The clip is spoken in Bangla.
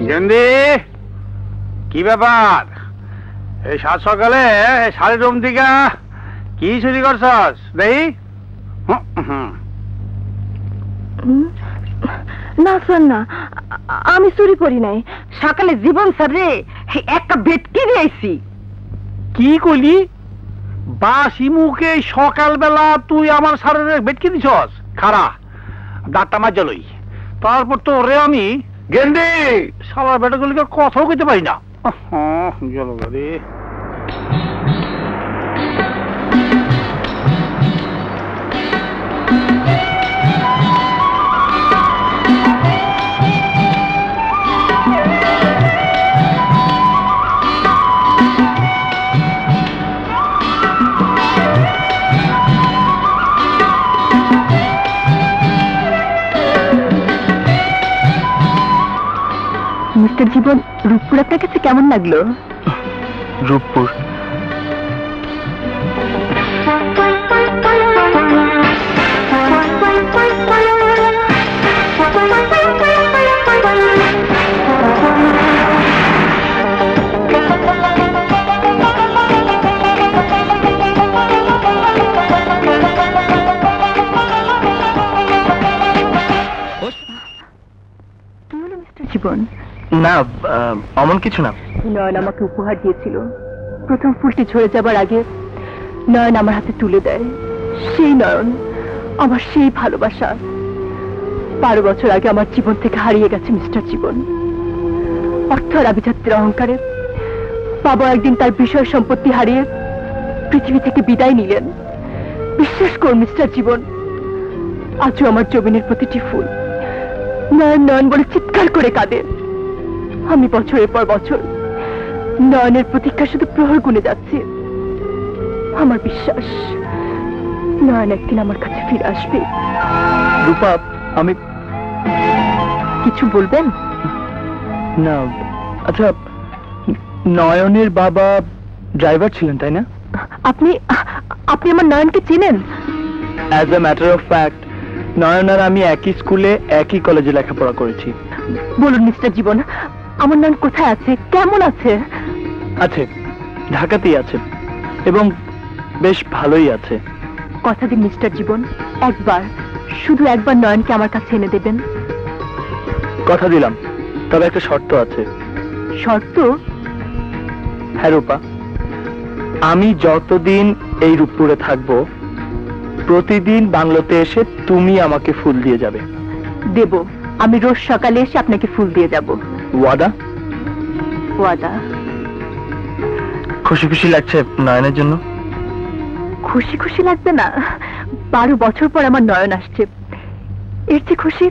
গেন্দি, কি ব্যাপার এই সাত সকালে সাড়ে রুম থেকে কি চুরি করছস দেখি? না স্যার না, আমি চুরি করি নাই। সকালে জীবন স্যার রে একটা ভেটকি দিয়েছি। কি কইলি? বাসি মুখে সকালবেলা তুই আমার সারের ভেটকি দিছস? খারা দাঁতটা মাজা লই, তারপর তো ওরে আমি গেন্দি সারা বেটাগুলিকে কথাও কইতে পারি না। চলো রে মিস্টার জীবন, রূপপুর আপনার কাছে কেমন লাগলো? রূপপুর জীবন না, অমন কিছু না। নয়ন আমাকে উপহার দিয়েছিল। প্রথম ফুলটি ঝরে যাবার আগে নয়ন আমার হাতে তুলে দেয়। সেই নয়ন, আমার সেই ভালোবাসা 12 বছর আগে আমার জীবন থেকে হারিয়ে গেছে মিস্টার জীবন। অর্থ আর আভিজাত্যের অহংকারে বাবা একদিন তার বিষয় সম্পত্তি হারিয়ে পৃথিবী থেকে বিদায় নিলেন। বিশ্বাস করুন মিস্টার জীবন, আজও আমার জমিনের প্রতিটি ফুল নয়ন নয়ন বলে চিৎকার করে কাঁদে। আমি বছরের পর বছর নয়নের প্রতীক্ষা শুধু প্রহর গুনে যাচ্ছে। আমার বিশ্বাস নয়ন একদিন আমার কাছে ফিরে আসবে। রূপা, আমি কিছু বলবেন? না, আচ্ছা, নয়নের বাবা ড্রাইভার ছিলেন তাই না? আপনি আপনি আমার নয়নকে চেনেন? As a matter of fact, Nayan আর আমি একই স্কুলে একই কলেজে লেখাপড়া করেছি। বলুন মিস্টার জীবন, আমার নয়ন কোথায় আছে, কেমন আছে? আছে, ঢাকাতেই আছে এবং বেশ ভালোই আছে। কথা দিন মিস্টার জীবন, একবার, শুধু একবার নয়নকে আমার কাছে এনে দেবেন। কথা দিলাম, তবে একটা শর্ত আছে। শর্ত? হ্যাঁ রূপা, আমি যতদিন এই রূপপুরে থাকবো প্রতিদিন বাংলোতে এসে তুমি আমাকে ফুল দিয়ে যাবে। দেব, আমি রোজ সকালে এসে আপনাকে ফুল দিয়ে যাব। ওয়াদা? ওয়াদা। খুশি খুশি লাগছে নয়নের জন্য? খুশি খুশি লাগবে না? 12 বছর পর আমার নয়ন আসছে, এর চেয়ে খুশি